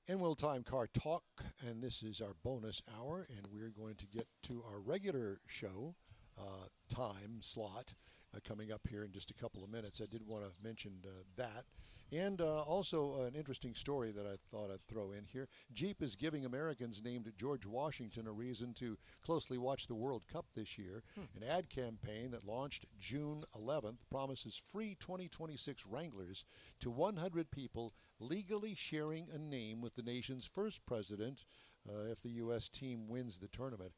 In-wheel time car talk, and this is our bonus hour, and we're going to get to our regular show time slot coming up here in just a couple of minutes. I did want to mention that. And also an interesting story that I thought I'd throw in here. Jeep is giving Americans named George Washington a reason to closely watch the World Cup this year. An ad campaign that launched June 11th promises free 2026 Wranglers to 100 people legally sharing a name with the nation's first president if the U.S. team wins the tournament.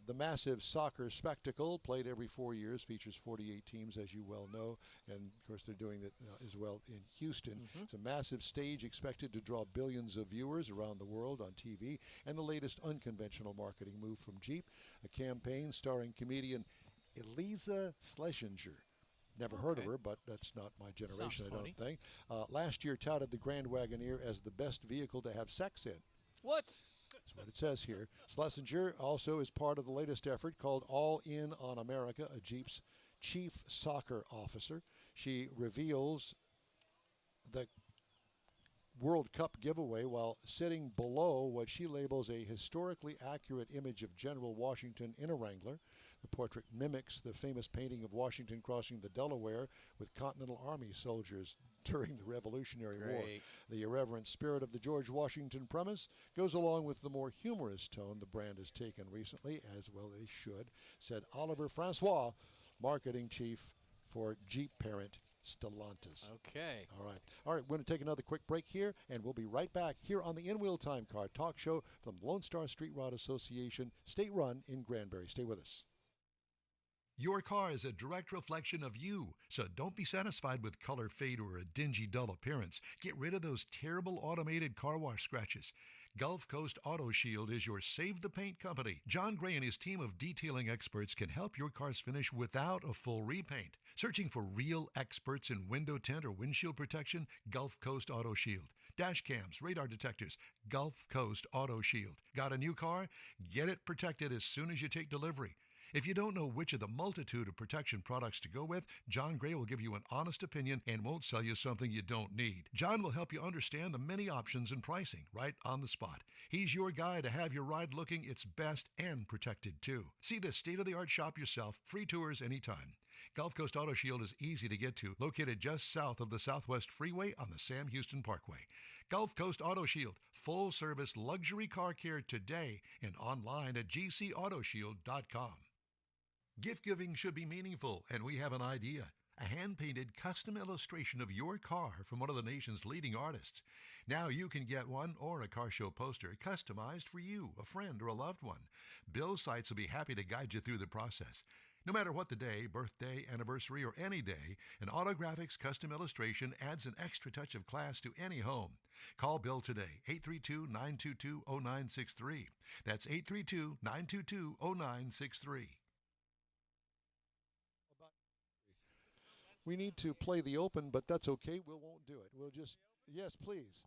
The massive soccer spectacle, played every 4 years, features 48 teams, as you well know, and of course they're doing that as well in Houston. It's a massive stage expected to draw billions of viewers around the world on TV, and the latest unconventional marketing move from Jeep, a campaign starring comedian Eliza Schlesinger. Never heard of her, but that's not my generation, I don't think. Last year touted the Grand Wagoneer as the best vehicle to have sex in. What? That's what it says here. Schlesinger also is part of the latest effort called All In on America, a Jeep's chief soccer officer. She reveals the World Cup giveaway while sitting below what she labels a historically accurate image of General Washington in a Wrangler. The portrait mimics the famous painting of Washington crossing the Delaware with Continental Army soldiers during the Revolutionary War. The irreverent spirit of the George Washington premise goes along with the more humorous tone the brand has taken recently, as well they should, said Oliver Francois, marketing chief for Jeep parent Stellantis. Okay. All right. We're going to take another quick break here, and we'll be right back here on the In-Wheel Time Car Talk Show from Lone Star Street Rod Association, state-run in Granbury. Stay with us. Your car is a direct reflection of you, so don't be satisfied with color fade or a dingy, dull appearance. Get rid of those terrible automated car wash scratches. Gulf Coast Auto Shield is your Save the Paint company. John Gray and his team of detailing experts can help your cars finish without a full repaint. Searching for real experts in window tint or windshield protection? Gulf Coast Auto Shield. Dash cams, radar detectors, Gulf Coast Auto Shield. Got a new car? Get it protected as soon as you take delivery. If you don't know which of the multitude of protection products to go with, John Gray will give you an honest opinion and won't sell you something you don't need. John will help you understand the many options and pricing right on the spot. He's your guy to have your ride looking its best and protected too. See the state-of-the-art shop yourself. Free tours anytime. Gulf Coast Auto Shield is easy to get to, located just south of the Southwest Freeway on the Sam Houston Parkway. Gulf Coast Auto Shield, full-service luxury car care today and online at gcautoshield.com. Gift giving should be meaningful, and we have an idea. A hand-painted custom illustration of your car from one of the nation's leading artists. Now you can get one or a car show poster customized for you, a friend, or a loved one. Bill Sites will be happy to guide you through the process. No matter what the day, birthday, anniversary, or any day, an Autographics custom illustration adds an extra touch of class to any home. Call Bill today, 832-922-0963. That's 832-922-0963. We need to play the open, but that's okay. We won't do it. We'll just, yes, please.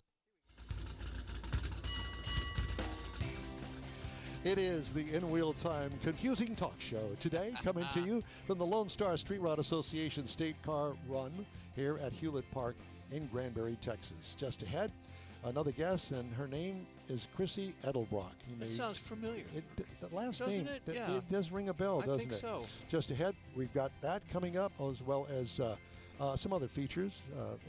It is the In-Wheel Time Confusing Talk Show. Today, coming to you from the Lone Star Street Rod Association State Car Run here at Hewlett Park in Granbury, Texas. Just ahead, another guest, and her name is Christi Edelbrock. That sounds familiar. The last doesn't name, it? Yeah. it does ring a bell, doesn't it? I think so. Just ahead, we've got that coming up, as well as some other features,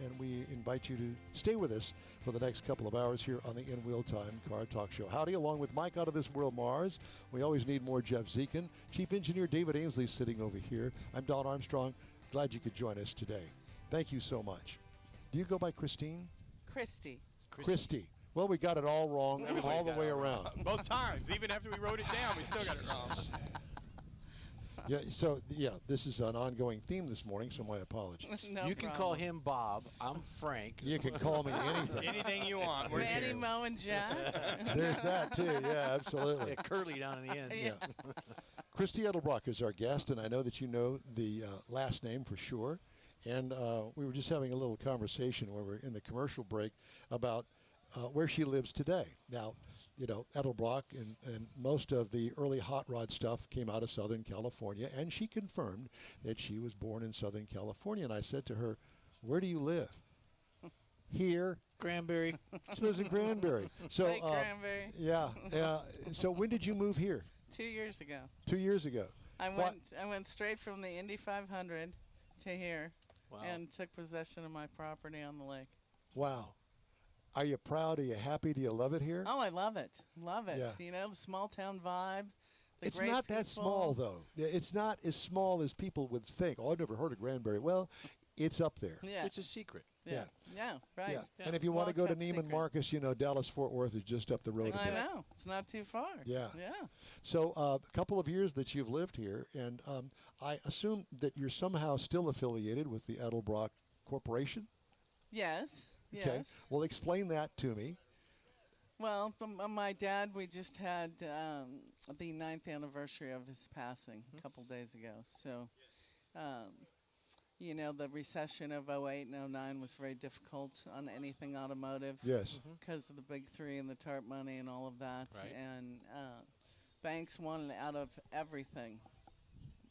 and we invite you to stay with us for the next couple of hours here on the In-Wheel Time Car Talk Show. Howdy, along with Mike out of this world, Mars. We always need more Jeff Zekin. Chief Engineer David Ainsley sitting over here. I'm Don Armstrong. Glad you could join us today. Thank you so much. Do you go by Christine? Christi. Well, we got it all wrong all the way around. Both times. Even after we wrote it down, we still got it wrong. This is an ongoing theme this morning, so my apologies. No you can call him Bob. I'm Frank. You can call me anything. Anything you want. Manny, Mo, and Jeff. There's that, too. Yeah, absolutely. Yeah, Curly down in the end. Yeah. Christi Edelbrock is our guest, and I know that you know the last name for sure. And we were just having a little conversation when we were in the commercial break about where she lives today. Now, you know, Edelbrock and most of the early hot rod stuff came out of Southern California, and she confirmed that she was born in Southern California. And I said to her, "Where do you live?" here. Granbury. She lives in Granbury. So, Lake Granbury. yeah. So when did you move here? 2 years ago. 2 years ago. I What- went straight from the Indy 500 to here Wow. and took possession of my property on the lake. Wow. Are you proud? Are you happy? Do you love it here? Oh, I love it. Love it. Yeah. You know, the small town vibe. The It's great not that people. small, though. It's not as small as people would think. Oh, I've never heard of Granbury. Well, it's up there. Yeah. It's a secret. Yeah. Yeah. Right. Yeah. And if you want to go to Well-kept Neiman secret. Marcus, you know, Dallas-Fort Worth is just up the road a I bit. know. It's not too far. Yeah. Yeah. So a couple of years that you've lived here, and I assume that you're somehow still affiliated with the Edelbrock Corporation? Yes. Yes. Okay. Well, explain that to me. Well, from my dad, we just had the 9th anniversary of his passing a couple days ago. So, you know, the recession of '08 and '09 was very difficult on anything automotive. Yes. Because of the big three and the TARP money and all of that. Right. And banks wanted out of everything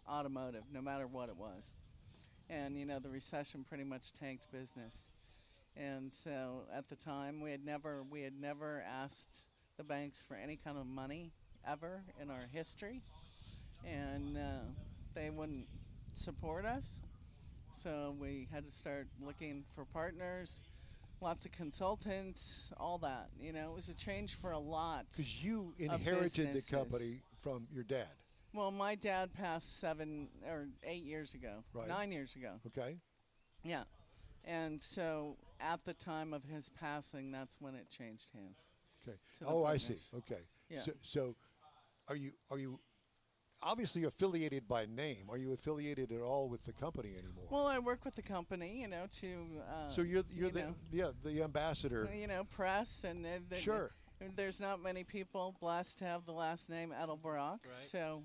automotive, no matter what it was. And, you know, the recession pretty much tanked business. And so at the time, we had never asked the banks for any kind of money ever in our history. And they wouldn't support us. So we had to start looking for partners, lots of consultants, all that. You know, it was a change for a lot. Because you inherited the businesses. company from your dad. Well, my dad passed 7 or 8 years ago, Right. 9 years ago. Okay. Yeah. And so at the time of his passing, that's when it changed hands. Okay. To the Oh, I see. partners. Okay. Yeah. So are you obviously affiliated by name? Are you affiliated at all with the company anymore? Well, I work with the company, you know, to so you're you the know, the ambassador. you know, press and Sure. There's not many people blessed to have the last name Edelbrock. Right. So,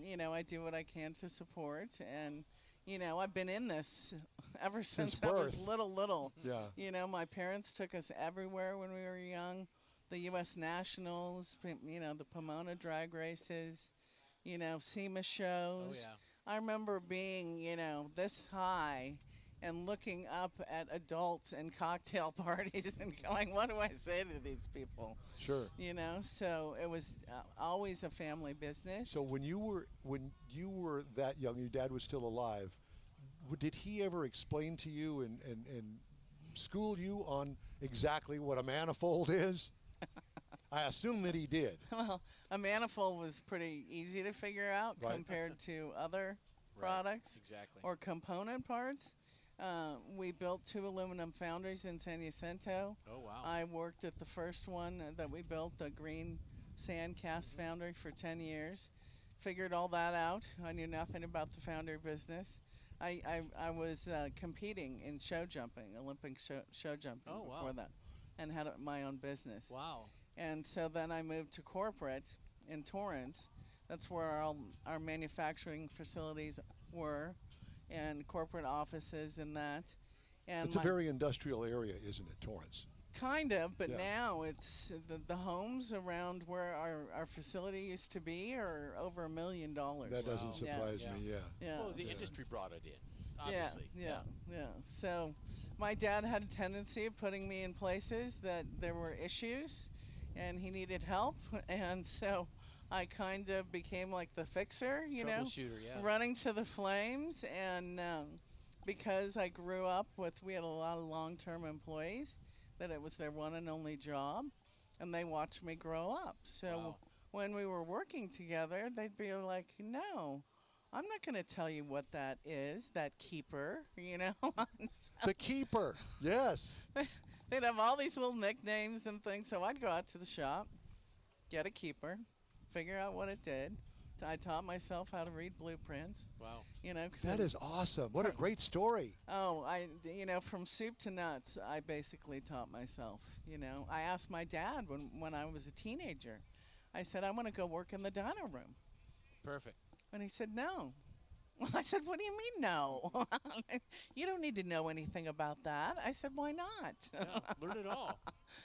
you know, I do what I can to support, and you know, I've been in this ever since I was birth. little. Yeah. You know, my parents took us everywhere when we were young. The U.S. Nationals, you know, the Pomona drag races, you know, SEMA shows. Oh, yeah. I remember being, you know, this high and looking up at adults and cocktail parties and going, what do I say to these people? Sure. You know, so it was always a family business. So when you were that young, your dad was still alive. Did he ever explain to you and school you on exactly what a manifold is? I assume that he did. Well, a manifold was pretty easy to figure out Right. compared to other Right. products Exactly. or component parts. We built 2 aluminum foundries in San Jacinto. Oh, wow. I worked at the first one that we built, the green sand cast foundry, for 10 years. Figured all that out. I knew nothing about the foundry business. I was competing in show jumping, Olympic show jumping Oh, wow. before that, and had my own business. Wow. And so then I moved to corporate in Torrance. That's where all our manufacturing facilities were, and corporate offices and that. And It's a very industrial area, isn't it, Torrance? kind of, but Yeah. now it's the homes around where our facility used to be are over $1 million. That doesn't Wow. surprise Yeah. me. Yeah. Yeah. Well, the Yeah. industry brought it in, obviously. Yeah. So my dad had a tendency of putting me in places that there were issues and he needed help. And so I kind of became like the fixer, you know, Troubleshooter, yeah. running to the flames. And because I grew up we had a lot of long-term employees, that it was their one and only job. And they watched me grow up. So Wow. when we were working together, they'd be like, no, I'm not going to tell you what that is, that keeper, you know. The keeper. Yes. They'd have all these little nicknames and things. So I'd go out to the shop, get a keeper, figure out what it did. I taught myself how to read blueprints, Wow. you know. 'cause That is awesome. What a great story. Oh, you know, from soup to nuts, I basically taught myself, you know. I asked my dad when I was a teenager. I said, I want to go work in the dyno room. Perfect. And he said, no. I said, what do you mean, no? You don't need to know anything about that. I said, why not? Yeah, learn it all.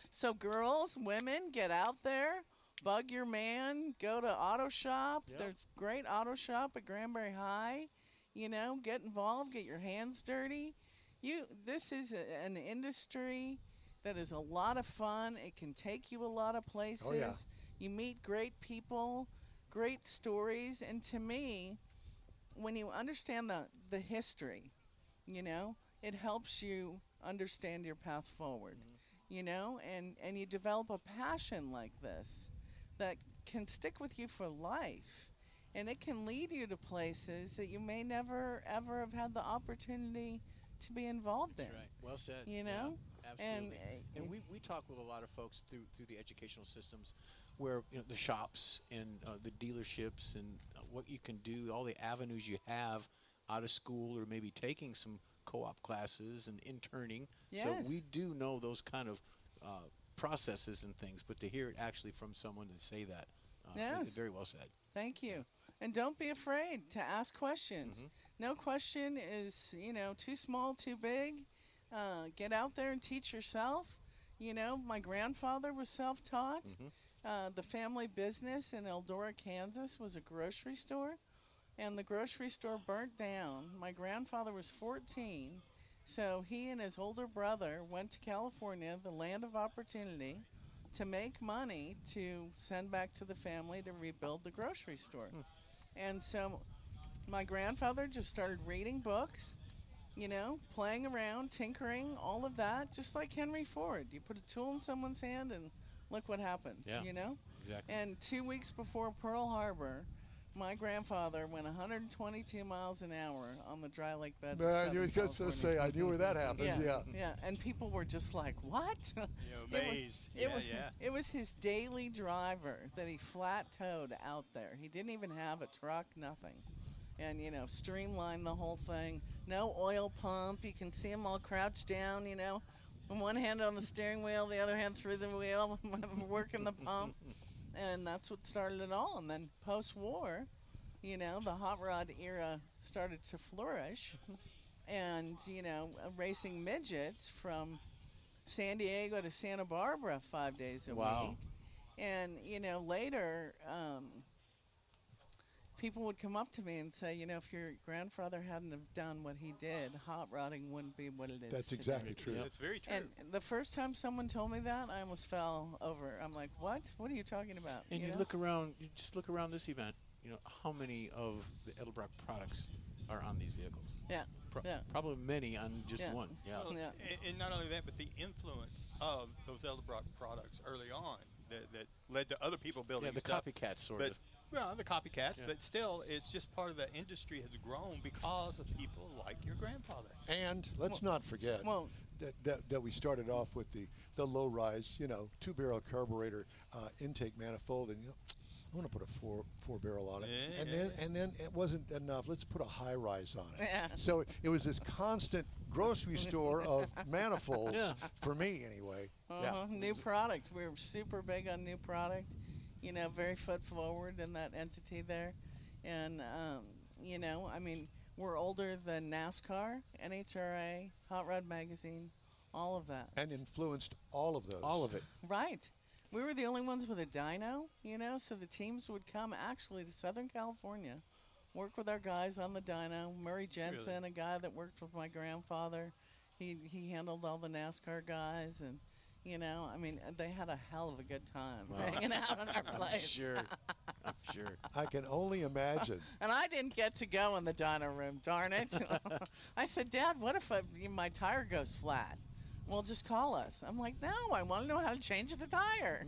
So girls, women, get out there, bug your man, go to auto shop. Yep. There's great auto shop at Granbury High. You know, get involved, get your hands dirty. This is an industry that is a lot of fun. It can take you a lot of places. Oh, yeah. You meet great people, great stories, and to me, when you understand the history, you know, it helps you understand your path forward. You know, and you develop a passion like this that can stick with you for life. And it can lead you to places that you may never ever have had the opportunity to be involved That's in. right. Well said. You know? Yeah, absolutely. And we talk with a lot of folks through the educational systems, where the shops and the dealerships and what you can do, all the avenues you have out of school, or maybe taking some co-op classes and interning. Yes. So we do know those kind of processes and things, but to hear it actually from someone to say that, Yes. very well said. Thank you. And don't be afraid to ask questions. No question is, too small, too big. Get out there and teach yourself. My grandfather was self-taught. The family business in Eldora, Kansas was a grocery store, and the grocery store burnt down. My grandfather was 14, so he and his older brother went to California, the land of opportunity, to make money to send back to the family to rebuild the grocery store. And so my grandfather just started reading books, playing around, tinkering, all of that, just like Henry Ford. You put a tool in someone's hand and look what happens, Yeah, exactly. And 2 weeks before Pearl Harbor, my grandfather went 122 miles an hour on the dry lake bed. I knew going to say, I knew where that happened. Yeah. And people were just like, what? Amazed. It was his daily driver that he flat-toed out there. He didn't even have a truck, nothing. And, streamlined the whole thing. No oil pump. You can see him all crouched down, one hand on the steering wheel, the other hand through the wheel, working the pump. And that's what started it all. And then post-war, the hot rod era started to flourish. And, racing midgets from San Diego to Santa Barbara 5 days a week. And, later, people would come up to me and say, if your grandfather hadn't have done what he did, hot rodding wouldn't be what it is That's today. exactly true. That's very true. And the first time someone told me that, I almost fell over. I'm like, what? What are you talking about? And you look around, you just look around this event, how many of the Edelbrock products are on these vehicles? Yeah. Probably many on just one. Yeah. Well, and not only that, but the influence of those Edelbrock products early on that led to other people building the stuff. copycats, sort but, of. Well, the copycats, but still, it's just part of the industry has grown because of people like your grandfather. And let's not forget that we started off with the low rise, 2-barrel carburetor intake manifold, and I want to put a four barrel on it, and then it wasn't enough. Let's put a high rise on it. Yeah. So it was this constant grocery store of manifolds for me, anyway. New product. We were super big on new product. Very foot forward in that entity there. And, we're older than NASCAR, NHRA, Hot Rod Magazine, all of that. And influenced all of those. All of it. Right. We were the only ones with a dyno, so the teams would come actually to Southern California, work with our guys on the dyno. Murray Jensen, a guy that worked with my grandfather, he handled all the NASCAR guys, and they had a hell of a good time hanging out in our place. I'm sure. I can only imagine. And I didn't get to go in the dyno room, darn it. I said, Dad, what if my tire goes flat? Well, just call us. I'm like, no, I want to know how to change the tire.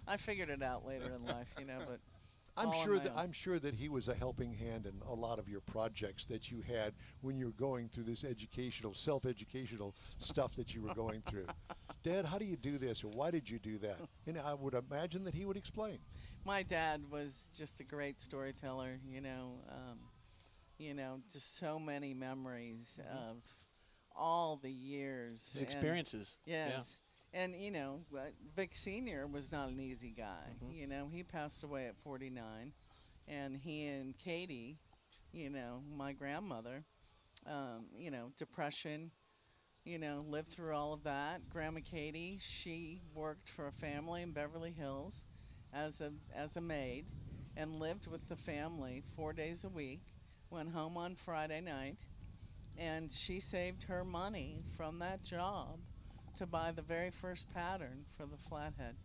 I figured it out later in life, but I'm sure that he was a helping hand in a lot of your projects that you had when you were going through this self-educational stuff that you were going through. Dad, how do you do this, or why did you do that? And I would imagine that he would explain. My dad was just a great storyteller, just so many memories of all the years. His experiences. Yes. Yeah. And, Vic Sr. was not an easy guy. He passed away at 49. And he and Katie, my grandmother, depression, lived through all of that. Grandma Katie, she worked for a family in Beverly Hills as a maid and lived with the family 4 days a week, went home on Friday night, And she saved her money from that job to buy the very first pattern for the flathead.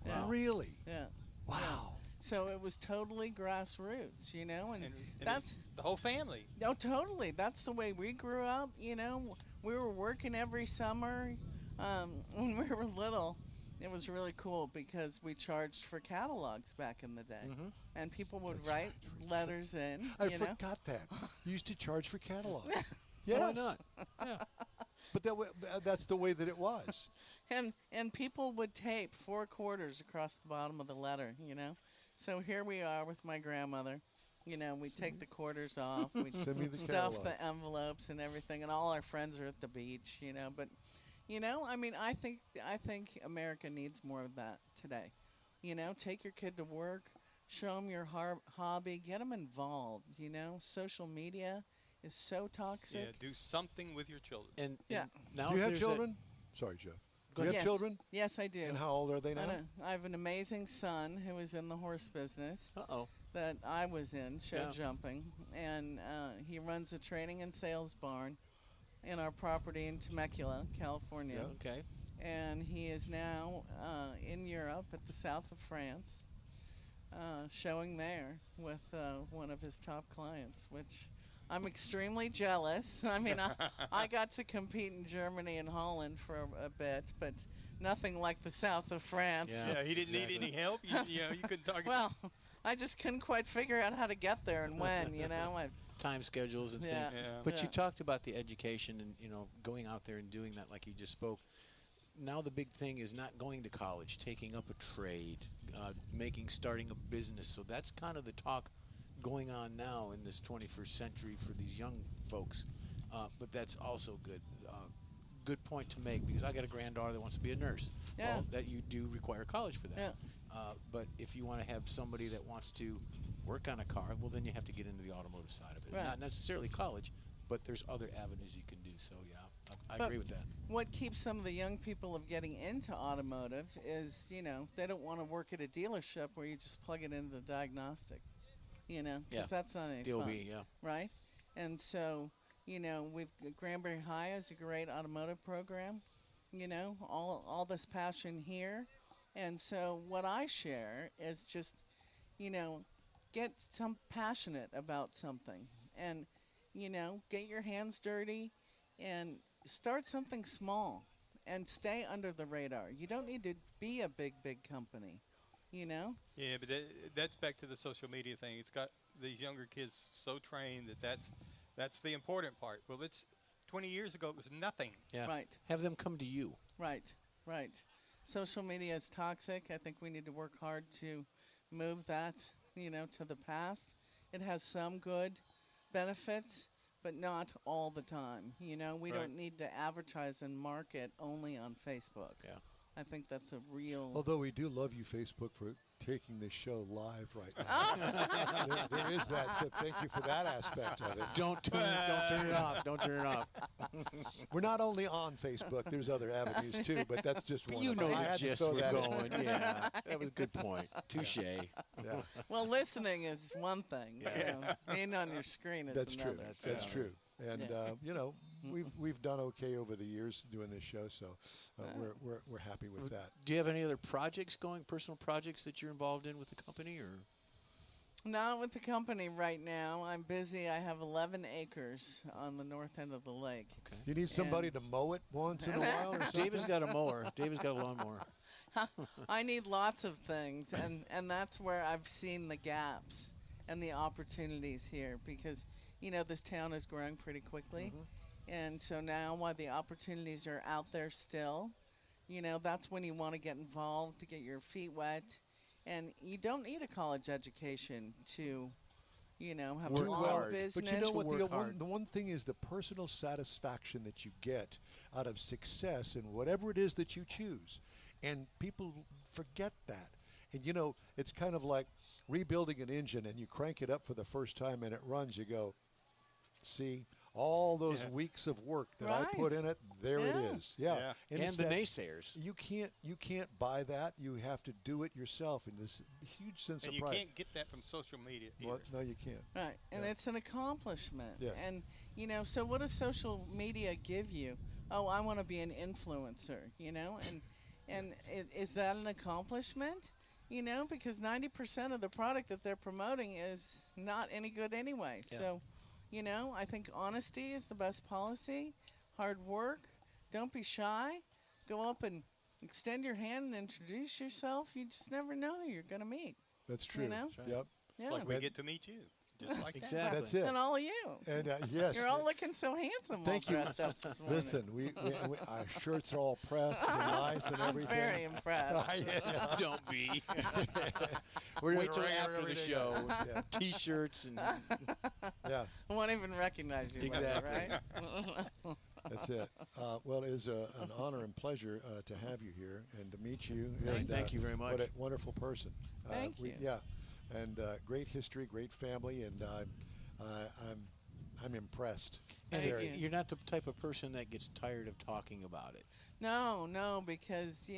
Yeah. Really? Yeah. Wow. Yeah. So it was totally grassroots, and And it that's was the whole family. no, totally. That's the way we grew up. We were working every summer. When we were little, it was really cool because we charged for catalogs back in the day, and people would That's write right. letters in. I forgot that. You used to charge for catalogs. Why Yes. not? Yeah. But that's the way that it was. And people would tape 4 quarters across the bottom of the letter. So here we are with my grandmother. We take the quarters off. We Send me the stuff catalog. the envelopes and everything, and all our friends are at the beach. But I think America needs more of that today. Take your kid to work, show them your hobby, get them involved. Social media is so toxic. Yeah, do something with your children. And Yeah. now Do you have there's that- children? Sorry, Jeff. Do you have Yes. children? Yes, I do. And how old are they now? I have an amazing son who is in the horse business Uh-oh. that I was in, show Yeah. jumping, and he runs a training and sales barn in our property in Temecula, California. Yeah. Okay. And he is now in Europe at the south of France, showing there with one of his top clients, which I'm extremely jealous. I mean, I got to compete in Germany and Holland for a bit, but nothing like the south of France. Yeah. Yeah, he didn't need any help. You couldn't target. Well, I just couldn't quite figure out how to get there and when. Time schedules and Yeah. things. Yeah. But you Yeah. talked about the education and going out there and doing that like you just spoke. Now the big thing is not going to college, taking up a trade, starting a business. So that's kind of the talk going on now in this 21st century for these young folks. But that's also good. Good point to make, because I got a granddaughter that wants to be a nurse. Yeah. Well, that you do require college for that. Yeah. But if you want to have somebody that wants to work on a car, well, then you have to get into the automotive side of it. Right. Not necessarily college, but there's other avenues you can do. So, yeah, I But agree with that. What keeps some of the young people of getting into automotive is, they don't want to work at a dealership where you just plug it into the diagnostic, because Yeah. that's not any DOB, fun, yeah. right? And so, Granbury High is a great automotive program, all this passion here. And so what I share is just, get passionate about something and, get your hands dirty and start something small and stay under the radar. You don't need to be a big company, Yeah, but that's back to the social media thing. It's got these younger kids so trained that's the important part. Well, it's 20 years ago, it was nothing. Yeah. Right. Have them come to you. Right. Social media is toxic. I think we need to work hard to move that, to the past. It has some good benefits, but not all the time. We Right. don't need to advertise and market only on Facebook. Yeah. I think that's a real. Although we do love you, Facebook, for taking this show live right now. there is that, so thank you for that aspect of it. Don't turn it off. Don't turn it off. We're not only on Facebook, there's other avenues too, but that's just one You of know them. I the had to gist throw we're that in. going. Yeah, that was a good point. Touche. Yeah, Well, listening is one thing. Being on your screen is that's another. true. That's true. And we've done okay over the years doing this show, so we're happy with that. Do you have any other projects going, personal projects that you're involved in with the company, or? Not with the company right now. I'm busy. I have 11 acres on the north end of the lake. Okay. You need somebody to mow it once in a while, or something? David's got a mower. David's got a lawnmower. I need lots of things, and that's where I've seen the gaps and the opportunities here, because this town is growing pretty quickly, and so now while the opportunities are out there still, that's when you want to get involved, to get your feet wet, and you don't need a college education to have Work a hard. business. But you know what? Work hard. The one thing is the personal satisfaction that you get out of success in whatever it is that you choose. And people forget that. And, it's kind of like rebuilding an engine, and you crank it up for the first time and it runs. You go, see, all those Yeah. weeks of work that Right. I put in it, there it Yeah. is. Yeah. Yeah. And it's the that- naysayers. You can't buy that. You have to do it yourself in this huge sense And of you pride. can't get that from social media either. Well, no, you can't. Right, and Yeah. it's an accomplishment. Yes. And so what does social media give you? Oh, I want to be an influencer, and is that an accomplishment? Because 90% of the product that they're promoting is not any good anyway. Yeah. So, I think honesty is the best policy. Hard work. Don't be shy. Go up and extend your hand and introduce yourself. You just never know who you're going to meet. That's true. know? right. Yep. Yeah. It's like we And- get to meet you, just like that. Exactly. That's it. And all of you. And yes, You're all looking so handsome Thank all you. dressed up this morning. listen, we our shirts are all pressed and nice and I'm everything. very impressed. Yeah. Don't be. We're Wait just till regular after the everything. show. Yeah. T-shirts and Yeah, I won't even recognize you, Exactly. right? that's it. Well, it is an honor and pleasure to have you here and to meet you. And, Thank you very What a much. wonderful person. Thank you. Yeah, and great history, great family, and I'm impressed. And Thank Very. you. you're not the type of person that gets tired of talking about it. No, because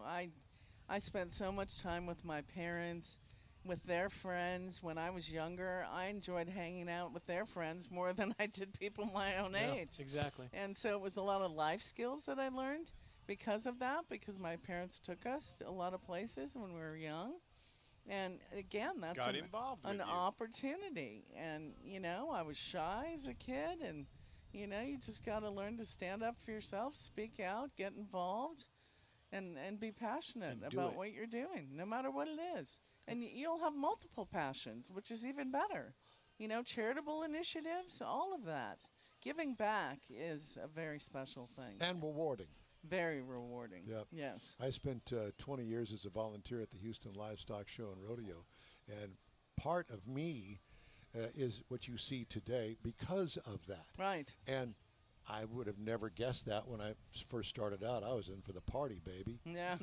I spent so much time with my parents, with their friends. When I was younger, I enjoyed hanging out with their friends more than I did people my own age. Exactly. And so it was a lot of life skills that I learned because of that, because my parents took us a lot of places when we were young. And again, that's Got involved with an you. opportunity. And, I was shy as a kid. And, you just got to learn to stand up for yourself, speak out, get involved, and be passionate And do about it. what you're doing, no matter what it is. And you'll have multiple passions, which is even better. Charitable initiatives, all of that. Giving back is a very special thing. And rewarding. Very rewarding. Yep. Yes. I spent 20 years as a volunteer at the Houston Livestock Show and Rodeo, and part of me is what you see today because of that. Right. And I would have never guessed that when I first started out. I was in for the party, baby. Yeah.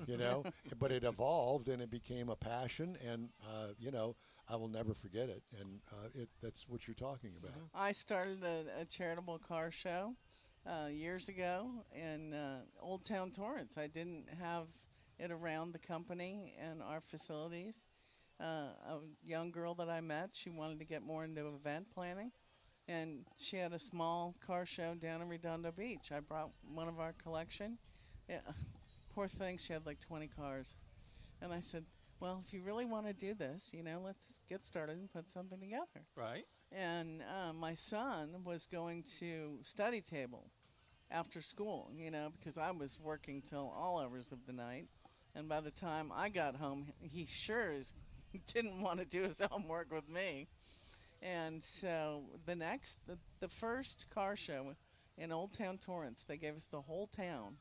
But it evolved and it became a passion, and I will never forget it. And that's what you're talking about. I started a charitable car show years ago in Old Town Torrance. I didn't have it around the company and our facilities. A young girl that I met, she wanted to get more into event planning, and she had a small car show down in Redondo Beach. I brought one of our collection. Yeah, poor thing, she had like 20 cars. And I said, well, if you really want to do this, let's get started and put something together. Right? And my son was going to study table after school, because I was working till all hours of the night. And by the time I got home, he sure as didn't want to do his homework with me. And so the first car show in Old Town Torrance, they gave us the whole town.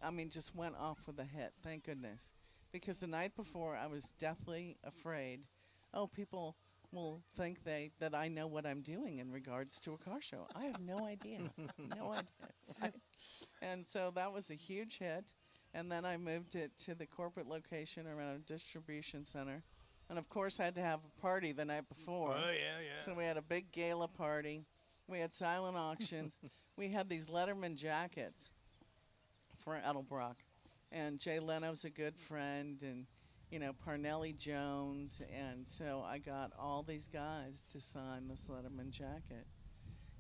I mean, just went off with a hit, thank goodness. Because the night before, I was deathly afraid, people will think that I know what I'm doing in regards to a car show. I have no idea. No idea. Right? And so that was a huge hit. And then I moved it to the corporate location around a distribution center. And of course, I had to have a party the night before. Oh, yeah. So we had a big gala party. We had silent auctions. We had these Letterman jackets for Edelbrock. And Jay Leno's a good friend, and, Parnelli Jones. And so I got all these guys to sign this Letterman jacket.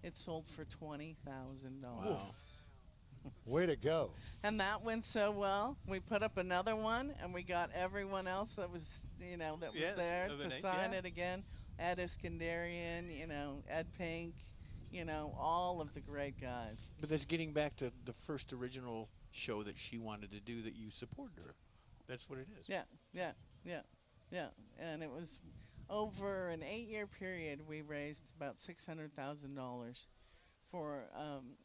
It sold for $20,000. Wow. Way to go. And that went so well. We put up another one, and we got everyone else that was, Yes, there of the to name, sign yeah. it again. Ed Iskandarian, Ed Pink, all of the great guys. But that's getting back to the first original show that she wanted to do that you supported her. That's what it is. Yeah. And it was over an 8-year period. We raised about $600,000 for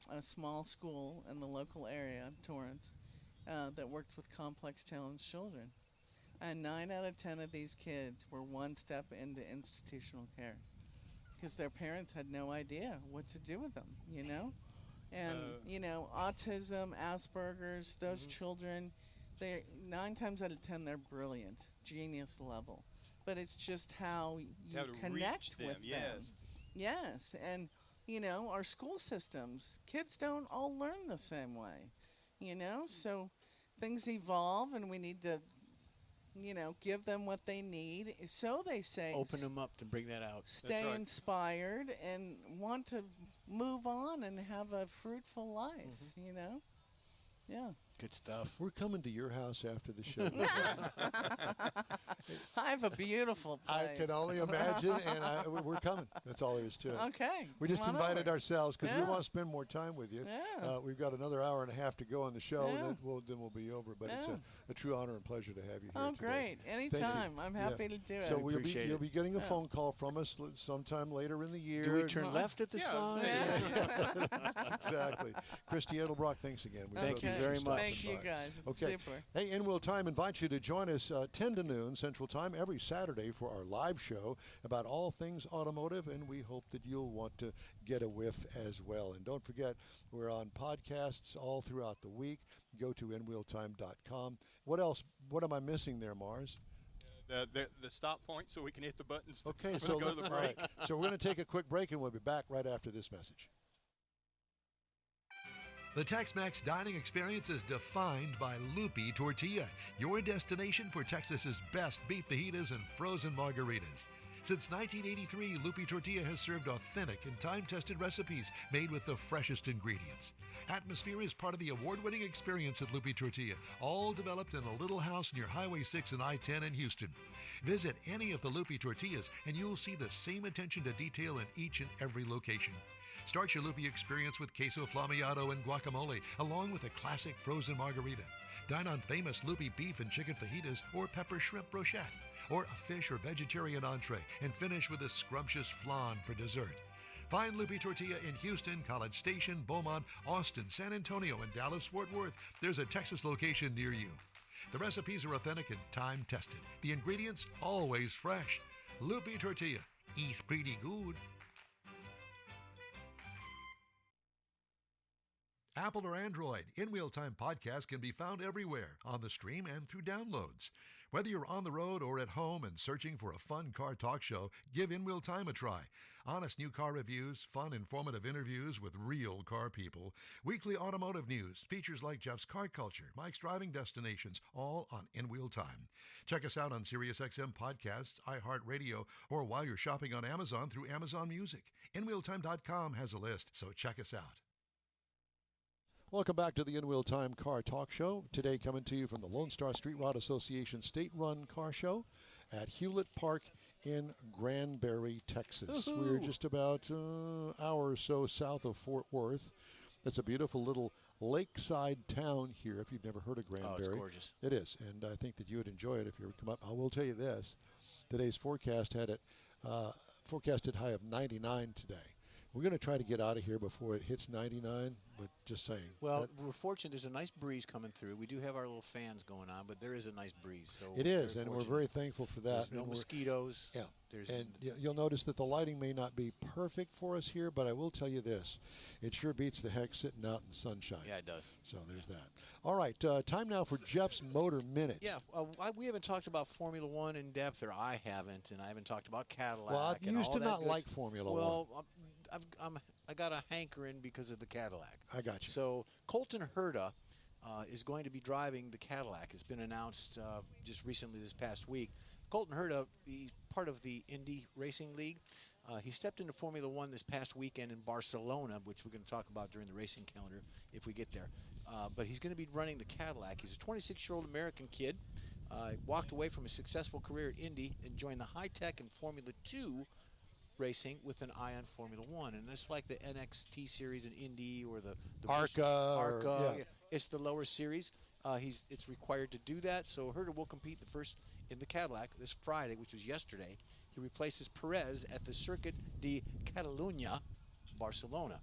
a small school in the local area, Torrance, that worked with complex challenged children. And 9 out of 10 of these kids were one step into institutional care because their parents had no idea what to do with them, And, autism, Asperger's, those children, 9 times out of 10, they're brilliant, genius level. But it's just how you How to connect reach them, with them. yes. Yes, and our school systems. Kids don't all learn the same way, so things evolve and we need to, give them what they need. So they say, Open them up to bring that out. stay right. inspired and want to move on and have a fruitful life, Yeah. Good stuff. We're coming to your house after the show. I have a beautiful place. I can only imagine, and we're coming. That's all there is to it. Okay. We just come on invited over. ourselves because we Yeah. want to spend more time with you. Yeah. We've got another hour and a half to go on the show, Yeah. and then we'll be over. But it's Yeah. a true honor and pleasure to have you here Oh, today. great. Thank you. Anytime. I'm happy to do it. So appreciate you'll it. be getting a phone call from us sometime later in the year. Do we turn left at the Yeah, sign? Yeah. Exactly. Christi Edelbrock, thanks again. We Thank really you very appreciate much. Thank stopping you, by. guys. It's Okay. super. Hey, In Will Time invites you to join us 10 to noon Central Time every Saturday for our live show about all things automotive, and we hope that you'll want to get a whiff as well. And don't forget, we're on podcasts all throughout the week. Go to inwheeltime.com. What else? What am I missing there, Mars? The stop point so we can hit the buttons to Okay, to so go to the all break. right. So we're going to take a quick break, and we'll be back right after this message. The Tex-Mex dining experience is defined by Lupi Tortilla, your destination for Texas's best beef fajitas and frozen margaritas. Since 1983, Lupi Tortilla has served authentic and time-tested recipes made with the freshest ingredients. Atmosphere is part of the award-winning experience at Lupi Tortilla, all developed in a little house near Highway 6 and I-10 in Houston. Visit any of the Lupi Tortillas and you'll see the same attention to detail in each and every location. Start your Lupi experience with queso flammeado and guacamole, along with a classic frozen margarita. Dine on famous Lupi beef and chicken fajitas or pepper shrimp brochette, or a fish or vegetarian entree, and finish with a scrumptious flan for dessert. Find Lupi Tortilla in Houston, College Station, Beaumont, Austin, San Antonio, and Dallas-Fort Worth. There's a Texas location near you. The recipes are authentic and time-tested. The ingredients always fresh. Lupi Tortilla. Eats pretty good. Apple or Android, In Wheel Time podcast can be found everywhere, on the stream and through downloads. Whether you're on the road or at home and searching for a fun car talk show, give In Wheel Time a try. Honest new car reviews, fun, informative interviews with real car people, weekly automotive news, features like Jeff's Car Culture, Mike's Driving Destinations, all on In Wheel Time. Check us out on SiriusXM Podcasts, iHeartRadio, or while you're shopping on Amazon through Amazon Music. InWheelTime.com has a list, so check us out. Welcome back to the In Wheel Time Car Talk Show. Today coming to you from the Lone Star Street Rod Association State Run Car Show at Hewlett Park in Granbury, Texas. We're just about an hour or so south of Fort Worth. It's a beautiful little lakeside town here, if you've never heard of Granbury. Oh, it's gorgeous. It is, and I think that you would enjoy it if you ever come up. I will tell you this. Today's forecast had it forecasted high of 99 today. We're going to try to get out of here before it hits 99, but just saying. Well, we're fortunate. There's a nice breeze coming through. We do have our little fans going on, but there is a nice breeze. So it is, and we're fortunate. very thankful for that. There's no And we're- mosquitoes. Yeah, There's and you'll notice that the lighting may not be perfect for us here, but I will tell you this. It sure beats the heck sitting out in the sunshine. yeah, it does. So there's that. All right, time now for Jeff's Motor Minute. Yeah, we haven't talked about Formula One in depth, or I haven't, and I haven't talked about Cadillac. Well, I and used all to that not good like stuff. Formula Well, I got a hankering because of the Cadillac. I got you. So Colton Herta is going to be driving the Cadillac. It's been announced just recently this past week. Colton Herta, the part of the Indy Racing League, he stepped into Formula One this past weekend in Barcelona, which we're going to talk about during the racing calendar if we get there. But he's going to be running the Cadillac. He's a 26-year-old American kid. Walked away from a successful career at Indy and joined the high-tech and Formula 2 racing with an eye on Formula One. And it's like the NXT series in Indy or the ARCA. Yeah. It's the lower series. It's required to do that. So Herta will compete the first in the Cadillac this Friday, which was yesterday. He replaces Perez at the Circuit de Catalunya, Barcelona.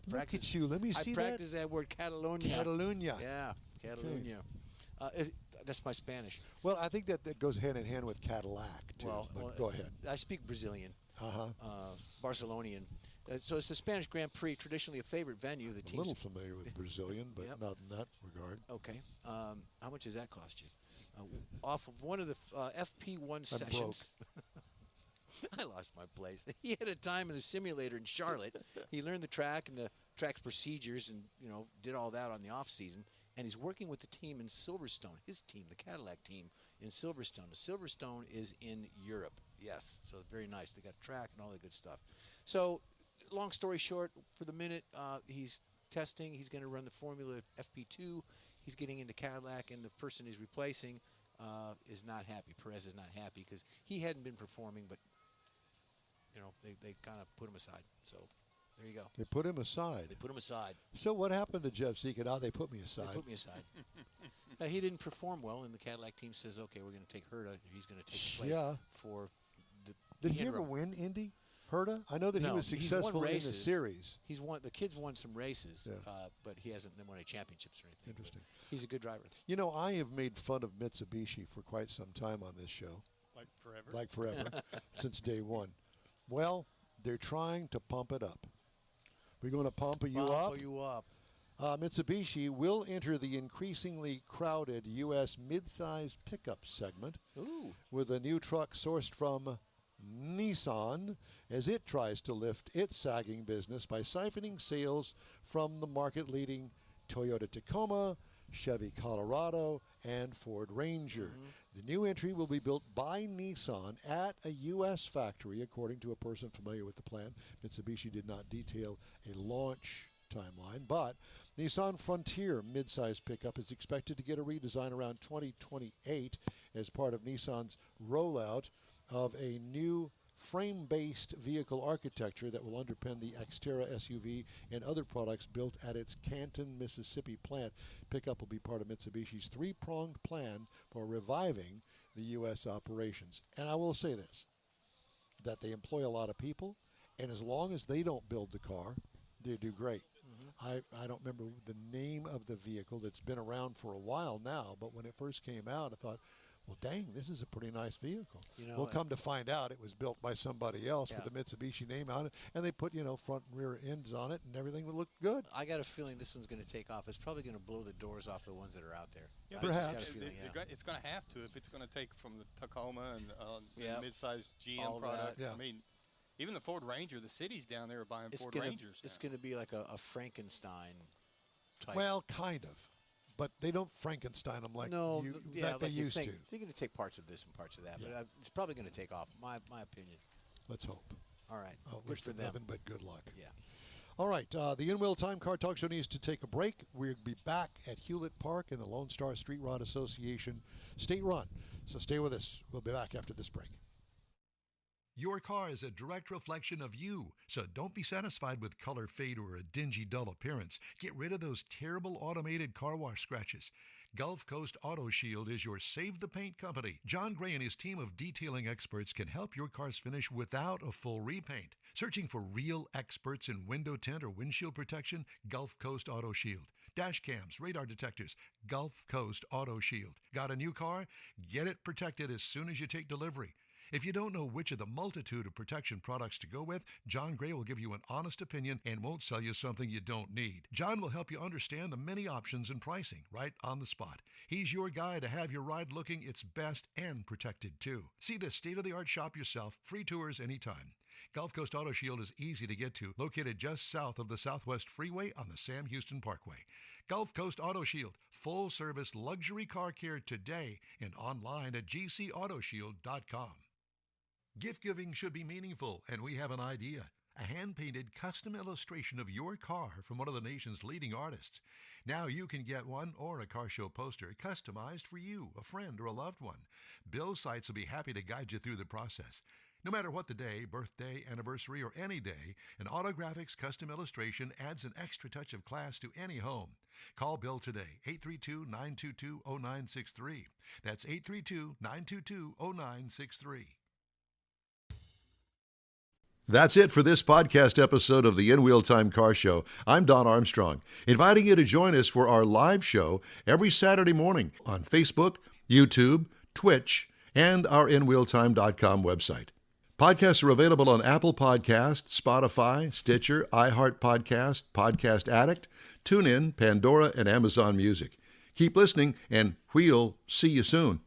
Look at you. Let me see I practiced that word, Catalunya. Catalunya. Yeah, Catalunya. That's my Spanish. Well, I think that goes hand in hand with Cadillac, too. But go ahead. I speak Brazilian, Uh-huh. Barcelonian. So it's the Spanish Grand Prix, traditionally a favorite venue. The A teams. little familiar with Brazilian, but Yep. not in that regard. Okay. How much does that cost you? Off of one of the FP1 I'm sessions. I lost my place. He had a time in the simulator in Charlotte. He learned the track and the track's procedures and, did all that on the off season. And he's working with the team in Silverstone, his team, the Cadillac team in Silverstone. Silverstone is in Europe. Yes, so very nice. They got track and all the good stuff. So, long story short, for the minute, he's testing. He's going to run the Formula FP2. He's getting into Cadillac, and the person he's replacing is not happy. Perez is not happy because he hadn't been performing, but they kind of put him aside. So there you go. They put him aside. They put him aside. So what happened to Jeff Zeka? Now they put me aside. They put me aside. He didn't perform well, and the Cadillac team says, okay, we're going to take Herta. He's going to take the place for the Did he ever interim. win Indy? Herta? I know that he No, was he's won successful in the races. series. He's won. The kid's won some races, Yeah. but he hasn't won any championships or anything. Interesting. But he's a good driver. I have made fun of Mitsubishi for quite some time on this show. Like forever, since day one. Well, they're trying to pump it up. We're going to pump you up. Pump you up. Mitsubishi will enter the increasingly crowded U.S. midsize pickup segment with a new truck sourced from Nissan as it tries to lift its sagging business by siphoning sales from the market-leading Toyota Tacoma, Chevy Colorado, and Ford Ranger. The new entry will be built by Nissan at a U.S. factory, according to a person familiar with the plan. Mitsubishi did not detail a launch timeline, but Nissan Frontier midsize pickup is expected to get a redesign around 2028 as part of Nissan's rollout of a new frame-based vehicle architecture that will underpin the Xterra SUV and other products built at its Canton, Mississippi plant. Pickup will be part of Mitsubishi's three-pronged plan for reviving the U.S. operations. And I will say this, that they employ a lot of people, and as long as they don't build the car, they do great. I don't remember the name of the vehicle that's been around for a while now, but when it first came out, I thought, well, dang, this is a pretty nice vehicle. We'll come to find out it was built by somebody else with the Mitsubishi name on it, and they put, front and rear ends on it, and everything would look good. I got a feeling this one's going to take off. It's probably going to blow the doors off the ones that are out there. Yeah, Perhaps. I just got a feeling, it's going to have to if it's going to take from the Tacoma and mid-sized GM all products. that. Yeah. I mean, even the Ford Ranger, the cities down there are buying Ford Rangers. It's going to be like a Frankenstein type. Well, kind of. But they don't Frankenstein them like like they used to. They're going to take parts of this and parts of that, but it's probably going to take off, my opinion. Let's hope. All right. Good Good for them. Nothing but good luck. Yeah. All right. The In-Wheel Time Car Talk Show needs to take a break. We'll be back at Hewlett Park in the Lone Star Street Rod Association State Run. So stay with us. We'll be back after this break. Your car is a direct reflection of you, so don't be satisfied with color fade or a dingy, dull appearance. Get rid of those terrible automated car wash scratches. Gulf Coast Auto Shield is your Save the Paint company. John Gray and his team of detailing experts can help your car's finish without a full repaint. Searching for real experts in window tint or windshield protection? Gulf Coast Auto Shield. Dash cams, radar detectors, Gulf Coast Auto Shield. Got a new car? Get it protected as soon as you take delivery. If you don't know which of the multitude of protection products to go with, John Gray will give you an honest opinion and won't sell you something you don't need. John will help you understand the many options and pricing right on the spot. He's your guy to have your ride looking its best and protected too. See the state-of-the-art shop yourself. Free tours anytime. Gulf Coast Auto Shield is easy to get to, located just south of the Southwest Freeway on the Sam Houston Parkway. Gulf Coast Auto Shield, full-service luxury car care today and online at gcautoshield.com. Gift giving should be meaningful, and we have an idea. A hand-painted custom illustration of your car from one of the nation's leading artists. Now you can get one or a car show poster customized for you, a friend, or a loved one. Bill Seitz will be happy to guide you through the process. No matter what the day, birthday, anniversary, or any day, an Autographics custom illustration adds an extra touch of class to any home. Call Bill today, 832-922-0963. That's 832-922-0963. That's it for this podcast episode of the In-Wheel Time Car Show. I'm Don Armstrong, inviting you to join us for our live show every Saturday morning on Facebook, YouTube, Twitch, and our InWheelTime.com website. Podcasts are available on Apple Podcasts, Spotify, Stitcher, iHeart Podcast, Podcast Addict, TuneIn, Pandora, and Amazon Music. Keep listening, and we'll see you soon.